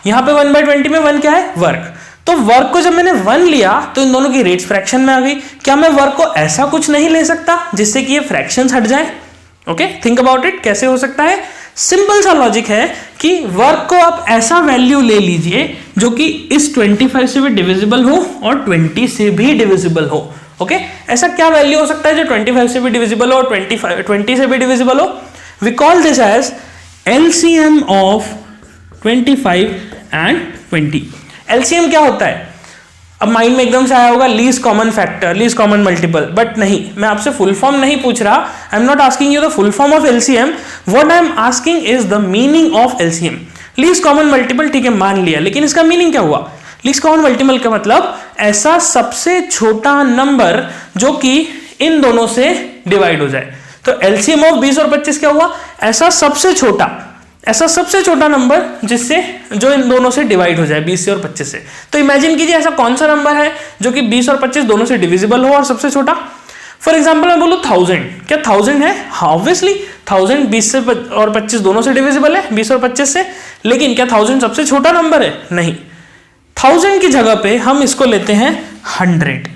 यहां पे 1/20 में 1 क्या है, वर्क। तो वर्क को जब मैंने 1 लिया तो इन दोनों की रेट्स फ्रैक्शन में आ गई। क्या मैं वर्क को ऐसा कुछ नहीं ले सकता जिससे कि ये फ्रैक्शंस हट जाए? ओके, थिंक अबाउट इट, कैसे हो सकता है? सिंपल सा लॉजिक है कि वर्क को आप ऐसा वैल्यू ले लीजिए जो कि इस 25 से भी डिविजिबल हो और 20 से भी डिविजिबल हो। ओके, ऐसा क्या वैल्यू हो सकता है जो 25 से भी डिविजिबल हो और 20 से भी डिविजिबल हो? We call this as LCM of 25 and 20। LCM क्या होता है? अब माइंड में एकदम से आया होगा least common factor, least common multiple, but नहीं, मैं आपसे फुल फॉर्म नहीं पूछ रहा। I am not asking you the full form of LCM, what I am asking is the meaning of LCM. Least common multiple ठीक है, मान लिया, लेकिन इसका मीनिंग क्या हुआ? लीस्ट कॉमन मल्टीपल का मतलब ऐसा सबसे छोटा नंबर जो कि इन दोनों से डिवाइड हो जाए। तो एलसीएम ऑफ 20 और 25 क्या हुआ? ऐसा सबसे छोटा नंबर जिससे जो इन दोनों से डिवाइड हो जाए, 20 से और 25 से। तो इमेजिन कीजिए ऐसा कौन सा नंबर है जो कि 20 और 25 दोनों से डिविजिबल हो और सबसे छोटा। फॉर एग्जांपल मैं बोलूं 1000। क्या 1000 है? ऑब्वियसली 1000 20 से और 25 दोनों से डिविजिबल है, 20 और 25 से। लेकिन क्या 1000 सबसे छोटा नंबर है? नहीं। 1000 की जगह पे हम इसको लेते हैं 100।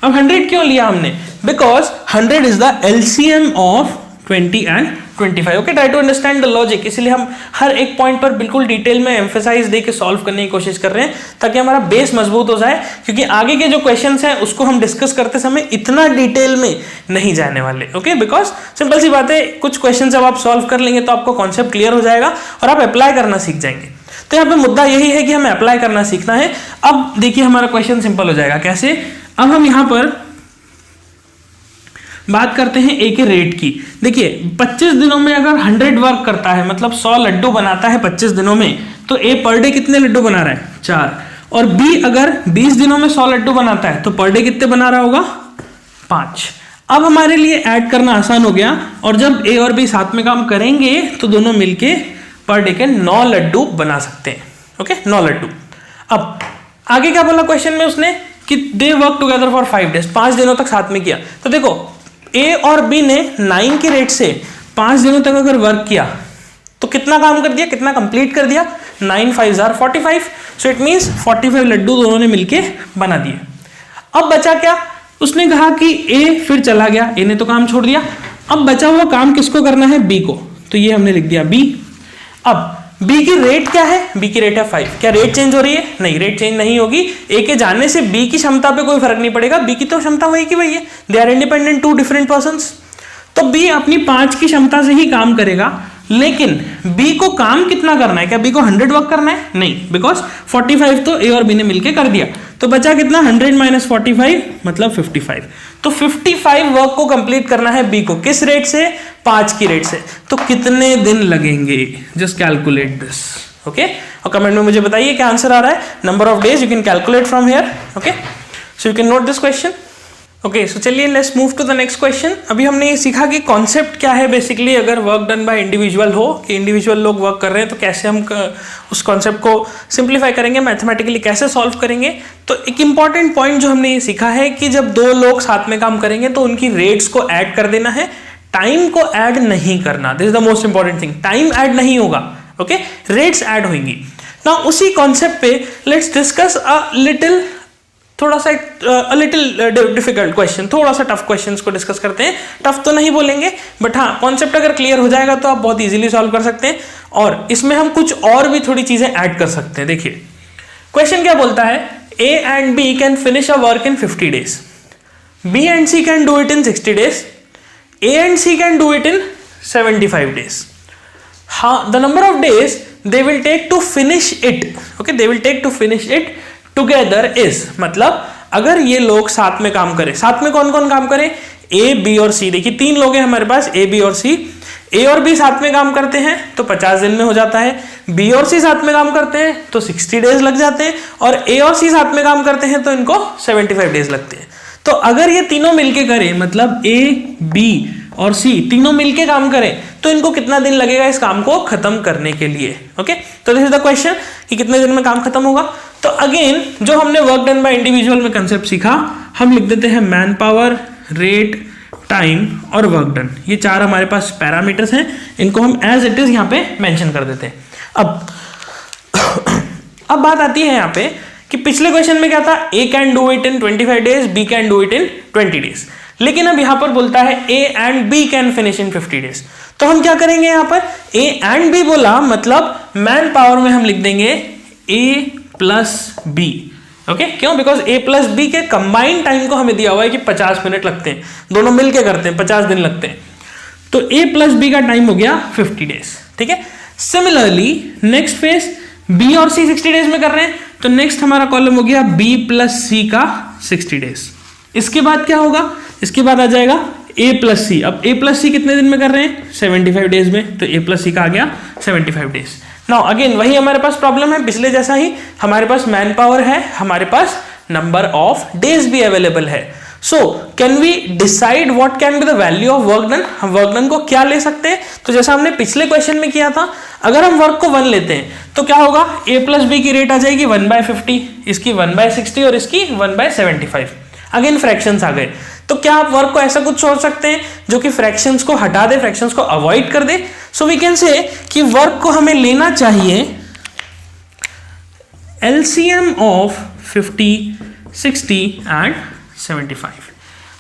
अब 100 क्यों लिया हमने? Because 100 is the LCM of 20 and 25। Okay, try to understand the logic. इसलिए हम हर एक पॉइंट पर बिल्कुल डिटेल में एम्फेसाइज देके सॉल्व करने की कोशिश कर रहे हैं ताकि हमारा बेस मजबूत हो जाए, क्योंकि आगे के जो क्वेश्चंस हैं उसको हम डिस्कस करते समय इतना डिटेल में नहीं जाने वाले। ओके, बिकॉज सिंपल सी बात है, कुछ क्वेश्चन जब आप सॉल्व कर लेंगे तो आपको कॉन्सेप्ट क्लियर हो जाएगा और आप अप्लाई करना सीख जाएंगे। तो यहाँ पे मुद्दा यही है कि हमें अप्लाई करना सीखना है। अब देखिए हमारा क्वेश्चन सिंपल हो जाएगा। कैसे? अब हम यहाँ पर बात करते हैं ए के रेट की। देखिए 25 दिनों में अगर 100 वर्क करता है, मतलब 100 लड्डू बनाता है 25 दिनों में, तो ए पर डे कितने लड्डू बना रहा है? 4। और बी अगर 20 दिनों में 100 लड्डू बनाता है तो पर डे कितने बना रहा होगा? 5। अब हमारे लिए ऐड करना आसान हो गया, और जब ए और बी साथ में काम करेंगे तो दोनों मिलके पर डे के 9 लड्डू बना सकते हैं। ओके, 9 लड्डू। अब आगे क्या बोला क्वेश्चन में उसने कि they work together for 5 days, 5 दिनों तक साथ में किया। तो देखो ए और बी ने 9 की रेट से 5 दिनों तक अगर वर्क किया तो कितना काम कर दिया, कितना कंप्लीट कर दिया, 9 5 are 45, so it means 45 laddoo दोनों ने मिलके बना दिए। अब बचा क्या, उसने कहा कि ए फिर चला गया, ए ने तो काम छोड़ दिया, अब बचा हुआ काम किसको करना है, बी को, तो ये हमने लिख दिया बी। अब बी की रेट क्या है, बी की रेट है 5, क्या रेट चेंज हो रही है, नहीं रेट चेंज नहीं होगी, ए के जाने से बी की क्षमता पे कोई फर्क नहीं पड़ेगा, बी की तो क्षमता वही की वही है, they are independent two different persons. तो बी अपनी 5 की क्षमता से ही काम करेगा, लेकिन बी को काम कितना करना है, क्या बी को 100 वर्क करना है, नहीं, बिकॉज 45 तो ए और बी ने मिलकर कर दिया, तो बचा कितना 100 माइनस 45 मतलब 55। तो 55 वर्क को कंप्लीट करना है बी को, किस रेट से, 5 की रेट से। तो कितने दिन लगेंगे, जस्ट कैलकुलेट दिस, ओके, और कमेंट में मुझे बताइए क्या आंसर आ रहा है। Number of days you can calculate from here, okay, so you can note this question. Okay, so चलिए let's move to the next question. अभी हमने ये सीखा कि कॉन्सेप्ट क्या है बेसिकली, अगर वर्क डन बाय इंडिविजुअल हो, कि इंडिविजुअल लोग वर्क कर रहे हैं तो कैसे हम उस कॉन्सेप्ट को सिंप्लीफाई करेंगे, मैथमेटिकली कैसे सॉल्व करेंगे। तो एक इंपॉर्टेंट पॉइंट जो हमने ये सीखा है कि जब 2 लोग साथ में काम करेंगे तो उनकी रेट्स को ऐड कर देना है, टाइम को ऐड नहीं करना, this is the most important thing, time add नहीं होगा, ओके, रेट्स ऐड होंगी ना। उसी कॉन्सेप्ट पे लेट्स डिस्कस अ लिटिल, थोड़ा सा लिटिल डिफिकल्ट क्वेश्चन, थोड़ा सा टफ क्वेश्चंस को डिस्कस करते हैं। टफ तो नहीं बोलेंगे, बट हाँ कॉन्सेप्ट अगर क्लियर हो जाएगा तो आप बहुत इजीली सॉल्व कर सकते हैं, और इसमें हम कुछ और भी थोड़ी चीजें ऐड कर सकते हैं। देखिए क्वेश्चन क्या बोलता है, A and B can finish a work in 50 days, B and C can do it in 60 days, A and C can do it in 75 days. The number of days they will take to finish it, okay, they will take to finish it together is, मतलब अगर ये लोग साथ में काम करें, साथ में कौन कौन काम करें, ए बी और सी, देखिए 3 लोग हैं हमारे पास, ए बी और सी, ए और बी साथ में काम करते हैं तो 50 दिन में हो जाता है, बी और सी साथ में काम करते हैं तो 60 days लग जाते हैं, और ए और सी साथ में काम करते हैं तो इनको 75 days लगते हैं। तो अगर ये तीनों मिलके करें, मतलब ए बी और सी तीनों मिलके काम करें, तो इनको कितना दिन लगेगा इस काम को खत्म करने के लिए, ओके। तो दिस इज द क्वेश्चन कि कितने दिन में काम खत्म होगा। तो अगेन जो हमने वर्क डन बाय इंडिविजुअल में कंसेप्ट सीखा, हम लिख देते हैं मैन पावर, रेट, टाइम और वर्क डन, ये 4 हमारे पास पैरामीटर्स हैं, इनको हम एज इट इज यहाँ पे मेंशन कर देते हैं। अब बात आती है यहाँ पे कि पिछले क्वेश्चन में क्या था, A can do it in 25 days, B can do it in 20 days, लेकिन अब यहां पर बोलता है A and B can finish in 50 days। तो हम क्या करेंगे, यहां पर ए एंड बी बोला, मतलब मैन पावर में हम लिख देंगे ए प्लस बी, ओके, क्यों, बिकॉज ए प्लस बी के कंबाइंड टाइम को हमें दिया हुआ है कि 50 मिनट लगते हैं, दोनों मिलके करते हैं 50 दिन लगते हैं, तो ए प्लस बी का टाइम हो गया 50 days, ठीक है। सिमिलरली नेक्स्ट फेज बी और सी 60 days में कर रहे हैं, तो नेक्स्ट हमारा कॉलम हो गया बी प्लस सी का 60 days। इसके बाद क्या होगा, इसके बाद आ जाएगा ए प्लस सी। अब ए प्लस सी कितने दिन में कर रहे हैं, 75 days में, तो ए प्लस सी का आ गया 75 days। नाउ अगेन वही हमारे पास प्रॉब्लम है पिछले जैसा ही, हमारे पास मैन पावर है, हमारे पास नंबर ऑफ डेज भी अवेलेबल है। So can we decide what can be the value of work done, हम वर्क डन को क्या ले सकते हैं। तो जैसा हमने पिछले क्वेश्चन में किया था, अगर हम वर्क को 1 लेते हैं तो क्या होगा, ए प्लस बी की रेट आ जाएगी 1/50, इसकी 1/60 और इसकी 1/75। अगेन फ्रैक्शंस आ गए, तो क्या आप वर्क को ऐसा कुछ सोच सकते हैं जो कि फ्रैक्शंस को हटा दे, फ्रैक्शंस को अवॉइड कर दे। सो वी कैन से कि वर्क को हमें लेना चाहिए एलसीएम ऑफ 50, 60 एंड 75।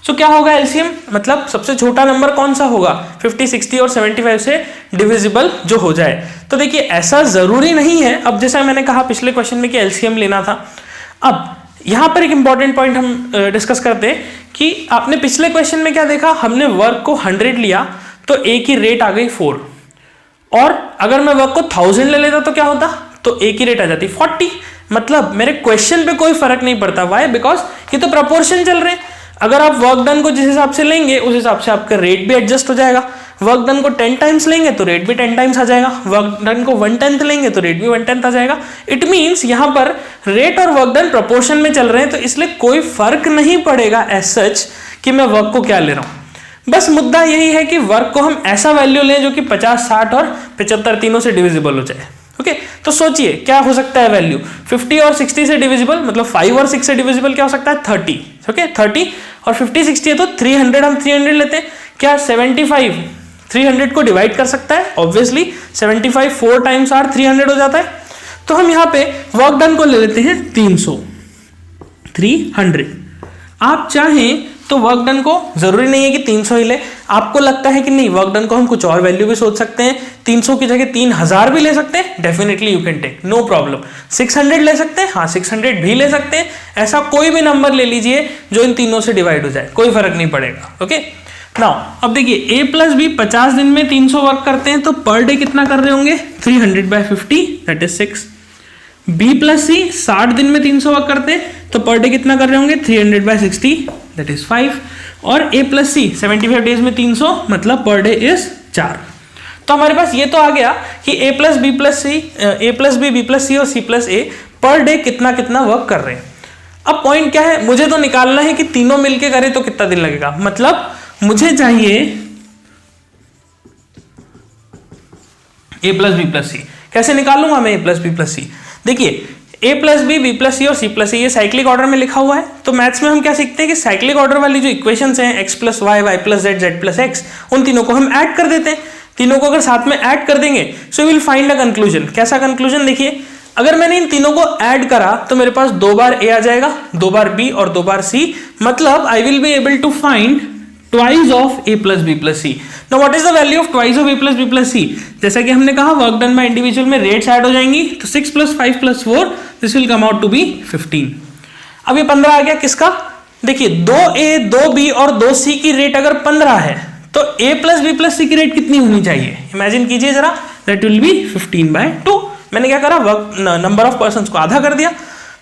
सो क्या होगा एलसीएम, मतलब सबसे छोटा नंबर कौन सा होगा, 50, 60 और 75 से डिविजिबल जो हो जाए। तो देखिए ऐसा जरूरी नहीं है, अब जैसा मैंने कहा पिछले क्वेश्चन में कि एलसीएम लेना था। अब यहां पर एक इंपॉर्टेंट पॉइंट हम डिस्कस करते हैं कि आपने पिछले क्वेश्चन में क्या देखा, हमने वर्क को 100 लिया तो ए की रेट आ गई 4, और अगर मैं वर्क को 1000 ले लेता तो क्या होता, तो ए की रेट आ जाती 40। मतलब मेरे क्वेश्चन पे कोई फर्क नहीं पड़ता, वाई, बिकॉज ये तो प्रपोर्शन चल रहे हैं। अगर आप वर्क डन को जिस हिसाब से लेंगे उस हिसाब से आपका रेट भी एडजस्ट हो जाएगा। वर्क डन को 10 टाइम्स लेंगे तो रेट भी 10 टाइम्स आ जाएगा, वर्क डन को 1/10 लेंगे तो रेट भी 1/10 आ जाएगा। इट मीन्स यहां पर रेट और वर्क डन प्रोपोर्शन में चल रहे हैं, तो इसलिए कोई फर्क नहीं पड़ेगा एज सच कि मैं वर्क को क्या ले रहा हूं। बस मुद्दा यही है कि वर्क को हम ऐसा वैल्यू लें जो कि 50, 60 और 75 तीनों से डिविजिबल हो जाए, ओके। ओके तो सोचिए क्या हो सकता है वैल्यू, 50 और 60 से डिविजिबल, मतलब 5 और 6 से डिविजिबल क्या हो सकता है 30, ओके 30 और 50 60 है तो 300, हम 300 लेते हैं, क्या 75 300 को डिवाइड कर सकता है, ऑब्वियसली 75 4 टाइम्स आर 300 हो जाता है। तो हम यहाँ पे वर्क डन को ले लेते हैं 300। आप चाहें तो वर्क डन को जरूरी नहीं है कि 300 ही ले, आपको लगता है कि नहीं वर्क डन को हम कुछ और वैल्यू भी सोच सकते हैं, 300 की जगह 3000 भी ले सकते हैं, definitely you can take, no problem. 600 ले सकते हैं, हाँ 600 भी ले सकते हैं, ऐसा कोई भी नंबर ले लीजिए जो इन तीनों से डिवाइड हो जाए, कोई फर्क नहीं पड़ेगा। ओके नाउ अब देखिए a प्लस बी 50 दिन में 300 वर्क करते हैं तो पर डे कितना कर रहे होंगे 300/50 दैट इज 6। b प्लस सी 60 दिन में 300 वर्क करते हैं तो पर डे कितना कर रहे होंगे 300/60 दैट इज 5। और a प्लस सी 75 डेज में 300 मतलब पर डे इज 4। तो हमारे पास ये तो आ गया कि a plus B plus C, a plus B, B plus C और c प्लस ए पर डे कितना कितना वर्क कर रहे हैं। अब पॉइंट क्या है, मुझे तो निकालना है कि तीनों मिलके करें तो कितना दिन लगेगा, मतलब मुझे चाहिए a plus B plus C. कैसे निकालूंगा मैं a plus B plus C, देखिए a plus B, B plus C और c प्लस ए ये साइक्लिक ऑर्डर में लिखा हुआ है। तो मैथ्स में हम क्या सीखते हैं कि साइक्लिक ऑर्डर वाली जो इक्वेशंस हैं x plus y, y plus z, z plus x, उन तीनों को हम ऐड कर देते हैं। तीनों को अगर साथ में ऐड कर देंगे so will find a conclusion. कैसा कंक्लूजन, देखिए अगर मैंने इन तीनों को ऐड करा तो मेरे पास 2 बार a आ जाएगा, 2 बार b और 2 बार c, मतलब I will be able to find twice of a plus B plus C. Now what is the value of twice of a plus B plus C, जैसा कि हमने कहा वर्क डन बाय इंडिविजुअल में rates add हो जाएंगी, तो 6 plus 5 plus 4 this will come out to be 15। अब ये 15 आ गया किसका, देखिए 2a 2b और 2c की रेट अगर 15 है तो a प्लस बी प्लस सी की रेट कितनी होनी चाहिए, इमेजिन कीजिए जरा, दैट विल बी 15/2। मैंने क्या करा, वर्क नंबर ऑफ पर्संस को आधा कर दिया,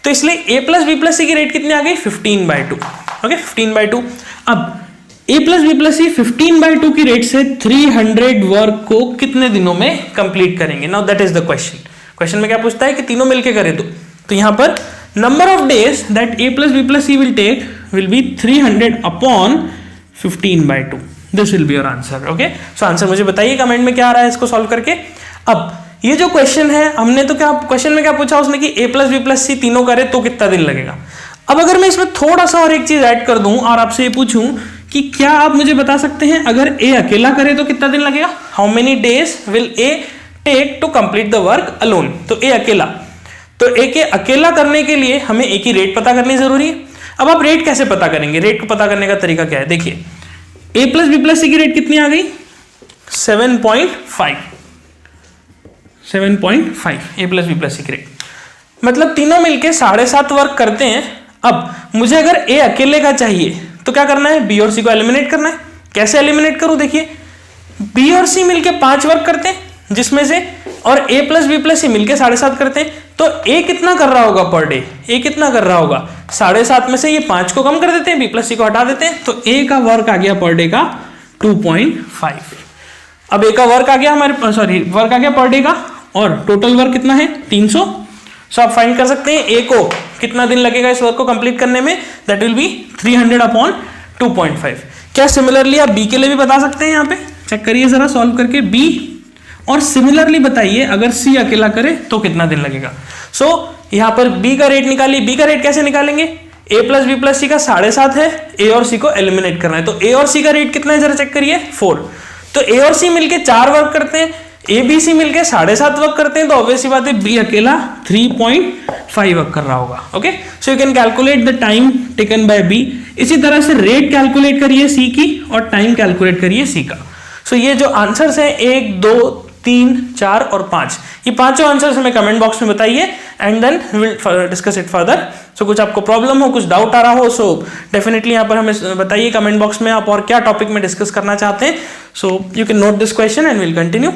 तो इसलिए a प्लस बी प्लस सी की रेट कितनी आ गई 15/2। ओके 15/2। अब a प्लस बी प्लस सी 15/2 की रेट से 300 वर्क को कितने दिनों में कंप्लीट करेंगे। Now that is the question. Question में क्या पूछता है कि तीनों मिलके करें तो यहां पर number of days that a plus B plus C will take will be 300 upon 15/2। This will be your answer. Okay so answer मुझे बताइए कमेंट में क्या आ रहा है इसको सॉल्व करके। अब ये जो क्वेश्चन है हमने तो क्या क्वेश्चन में क्या पूछा उसने कि a प्लस बी प्लस सी तीनों करे तो कितना दिन लगेगा। अब अगर मैं इसमें थोड़ा सा और एक चीज ऐड कर दूं और आपसे ये पूछूं कि क्या आप मुझे बता सकते हैं अगर a अकेला करे तो कितना दिन लगेगा, how many days will a take to complete the work alone. तो a अकेला, तो a के अकेला करने के लिए हमें a की रेट पता करनी जरूरी है। अब आप रेट कैसे पता करेंगे, रेट को पता करने का तरीका क्या है, देखिए a प्लस बी प्लस सी की रेट कितनी आ गई 7.5 a प्लस बी प्लस सी की रेट, मतलब तीनों मिलके 7.5 वर्क करते हैं। अब मुझे अगर a अकेले का चाहिए तो क्या करना है, b और c को एलिमिनेट करना है। कैसे एलिमिनेट करूं, देखिए b और c मिलके 5 वर्क करते हैं जिसमें से, और a प्लस बी प्लस सी मिलके 7.5 करते हैं, तो a कितना कर रहा होगा पर डे, a कितना कर रहा होगा 7.5 में से ये 5 को कम कर देते हैं, b प्लस सी को हटा देते हैं, तो a का वर्क आ गया पर डे का 2.5। अब a का वर्क आ गया हमारे, सॉरी वर्क आ गया पर डे का, और टोटल वर्क कितना है 300। सो आप फाइंड कर सकते हैं a को कितना दिन लगेगा इस वर्क को कंप्लीट करने में, दैट विल बी 300 अपॉन 2.5। क्या सिमिलरली आप b के लिए भी बता सकते हैं, यहाँ पे चेक करिए जरा सॉल्व करके b, और सिमिलरली बताइए अगर c अकेला करे तो कितना दिन लगेगा। सो यहाँ पर b का रेट निकालिए, b का रेट कैसे निकालेंगे, a प्लस बी प्लस सी का 7.5 है, a और c को एलिमिनेट करना है, तो a और c का रेट कितना है जरा चेक करिए 4। तो a और c मिलके 4 वर्क करते हैं, a b c मिलके 7.5 वर्क करते हैं, तो ऑब्वियसली बात है b अकेला 3.5 वर्क कर रहा होगा। Okay so you can calculate the time taken by b। इसी तरह से रेट कैलकुलेट करिए c की और टाइम कैलकुलेट करिए c का। सो ये जो आंसर्स हैं 1 2 3 4 और 5, ये पांचों आंसर्स हमें कमेंट बॉक्स में बताइए and then we will discuss it further. So कुछ आपको प्रॉब्लम हो, कुछ डाउट आ रहा हो, सो डेफिनेटली यहाँ पर हमें बताइए कमेंट बॉक्स में आप और क्या टॉपिक में डिस्कस करना चाहते हैं। सो you can note this question and will continue.